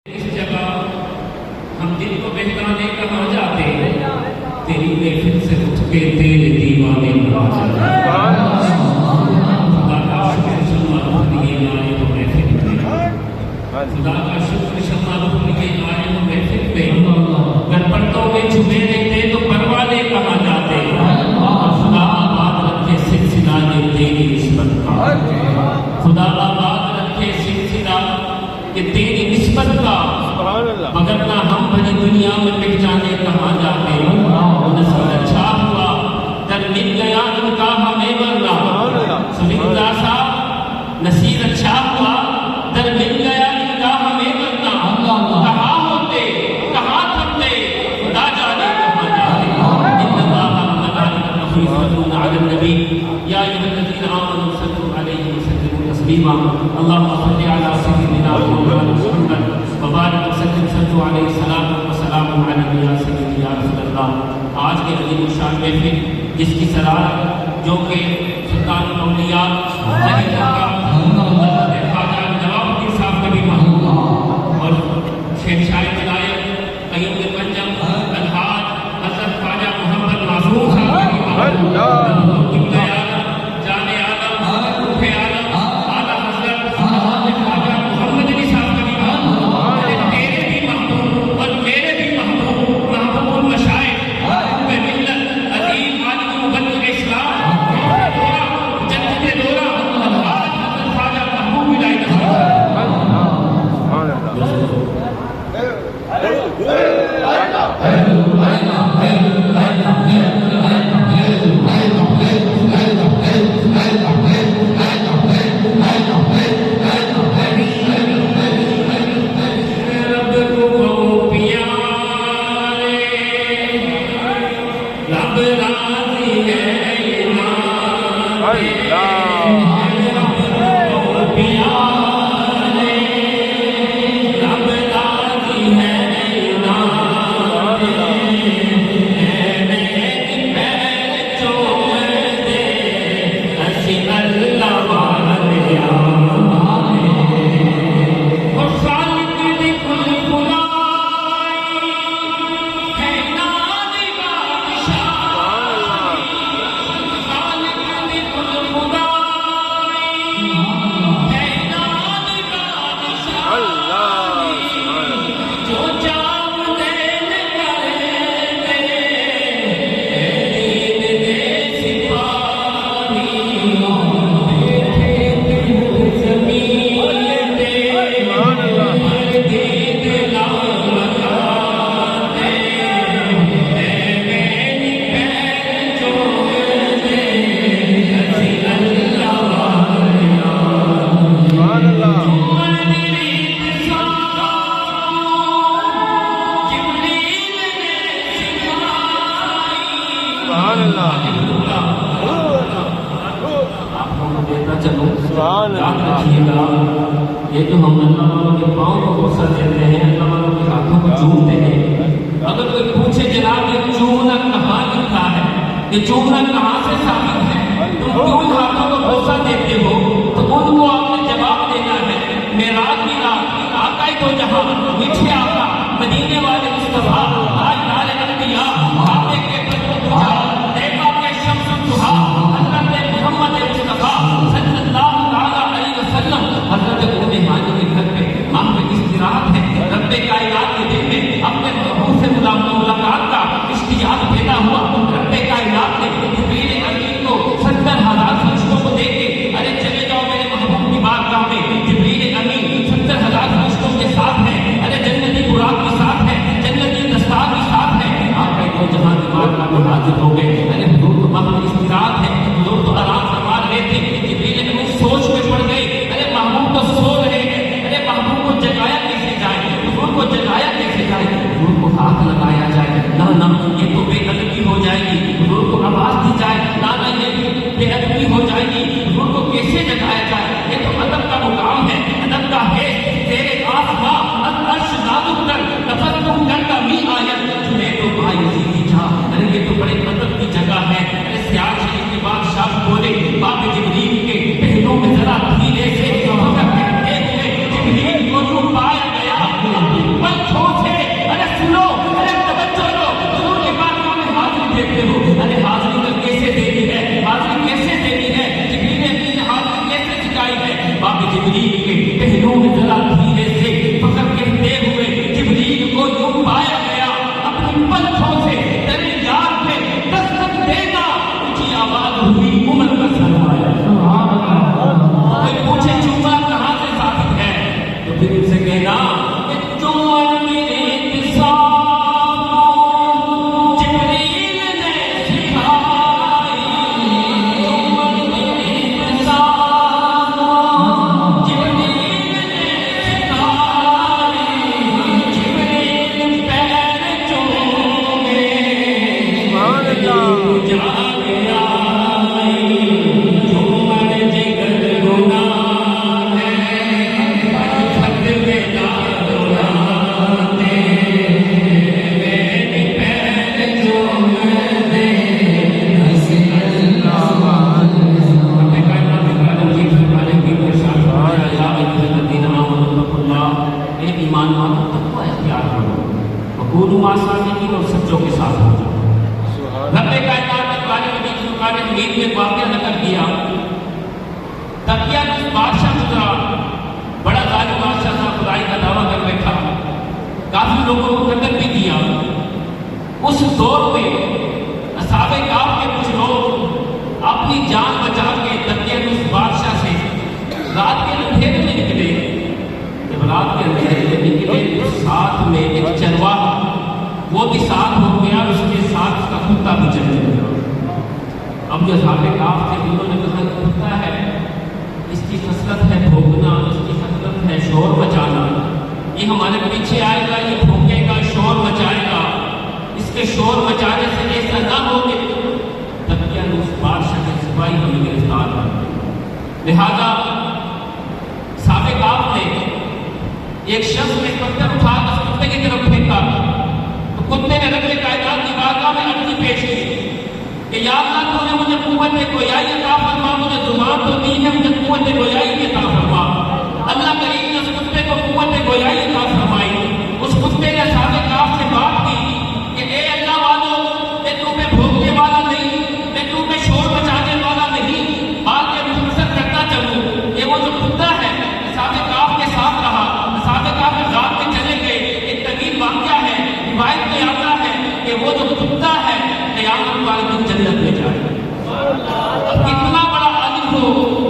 اس جگہ ہم جن کو بہتانے کہاں جاتے تیری محفل سے اٹھ کے تیرے دیوانے بنا جاتے خدا کا شکر شمع رکھ لیے آئے ہو محفل میں خدا کا شکر شمع رکھ لیے آئے ہو محفل میں گر پردوں میں چھپے رہتے تو پروانے کہاں جاتے خدا آباد رکھے سلسلہ نے تیری نسبت کا خدا آباد رکھے سلسلہ کہ تیری نسبت کا مگر نہ ہم بھری دنیا میں مٹ جانے کہاں جاتے نصیب اچھا ہوا در مل گیا ان کا ہمیں ورنہ سمجھتا سا نصیب اچھا ہوا در مل گیا ان کا ہمیں ورنہ کہاں ہوتے کہاں تھکتے خدا جانے کہاں جاتے ان اللہ ملائکتہ یصلون علی النبی یا ایھا الذین آمنوا صلوا علیہ وسلموا تسلیما اللهم صل علی سیدنا محمد وبارک وسلم صلوا علیہ السلام وسلام علیہ یا سیدی یا رسول اللہ. آج کے عظیم الشان محفل جس کی صدارت جو کہ سلطان الاولیاء خواجہ نواب الدین صاحب کبھی محمود اور شہنشاہ ولایت قیوم پنجم الحاج حضرت خواجہ محمد معصوم صاحب یہ جو ہم اللہ والوں کے پاؤں کو غصہ دیتے ہیں اللہ والوں کے ہاتھوں کو چومتے ہیں اگر کوئی پوچھے جناب یہ چومنا کہاں لکھا ہے یہ چومنا کہاں سے ثابت ہے تم کیوں ان ہاتھوں کو غصہ دیتے ہو تو ان کو آپ نے جواب دینا ہے معراج کی رات آقا تو جہاں میٹھے آقا مدینے والے مصطفیٰ تاجدار انبیاء آپ نے کے پر کو پوچھا دیکھا کہ شمس الضحیٰ حضرت محمد مصطفیٰ صلی اللہ علیہ وسلم حضرت مہمانی کے گھر پہ ماہ میں استراحت ہے رب کائنات کے دل میں اپنے محبوب سے ملاقات کا اشتیاق پیدا ہوا رب کائنات نے جبریل امین کو 70,000 فرشتوں کو دے کے ارے چلے جاؤ میرے محبوب کی بارگاہ میں جبریل امین 70,000 فرشتوں کے ساتھ ہے ارے جنتی براق کے ساتھ ہے جنتی ایمان والوں تقوی اختیار کرو، وکونوا مع الصادقین، اور سچوں کے ساتھ ہو جاؤ۔ رب کائنات نے قرآن مجید فرقان حمید میں واقعہ نقل کیا، تقیہ اس بادشاہ گزرا، بڑا ظالم بادشاہ تھا، خدائی کا دعویٰ کر بیٹھا، کافی لوگوں کو قتل بھی کیا۔ اس دور میں اصحاب کہف کے کچھ لوگ اپنی جان بچا کے تقیہ اس بادشاہ سے رات کے اندھیرے میں نکلے۔ جب رات کے اندھیرے میں نکلے تو ساتھ میں ایک چرواہا وہ بھی ساتھ ہو گیا، اس کے ساتھ اس کا کتا بھی چلنے لگا۔ اب جو اصحاب کہف تھے انہوں نے کہا کہ کتا ہے، اس کی خصلت ہے بھونکنا، اس کی خصلت ہے شور مچانا، یہ ہمارے پیچھے آئے گا، یہ بھونکے گا، شور مچائے گا، اس کے شور مچانے سے ایسا نہ ہو کہ تقیہ اس بادشاہ کے سپاہی ہمیں گرفتار کر دیں۔ لہذا اصحاب کہف نے ایک شخص نے پتھر اٹھا کر کتے کی طرف پھینکا تو کتے نے رب کائنات کی بارگاہ میں عرضی پیش کی کہ یا اللہ تو نے مجھے قوت گویائی عطا فرما، مجھے زبان تو دی ہے، مجھے قوت گویائی عطا فرما۔ اللہ کریم نے اس کتے کو قوت گویائی عطا فرمائی۔ اس کتے نے اصحاب کہف سے بات کی کہ اے اللہ والو، میں تمہیں بھونکنے والا نہیں، میں تمہیں شور مچانے والا نہیں، بلکہ مختصر کرتا چلوں۔ یہ وہ جو کتا ہے اصحاب کہف کے ساتھ رہا، اصحاب کہف رات میں چلے گئے، ایک طویل واقعہ ہے، روایت میں آتا ہے کہ وہ جو کتا ہے قیامت والے دن جنت میں جائے۔ اب کتنا بڑا عالم ہو،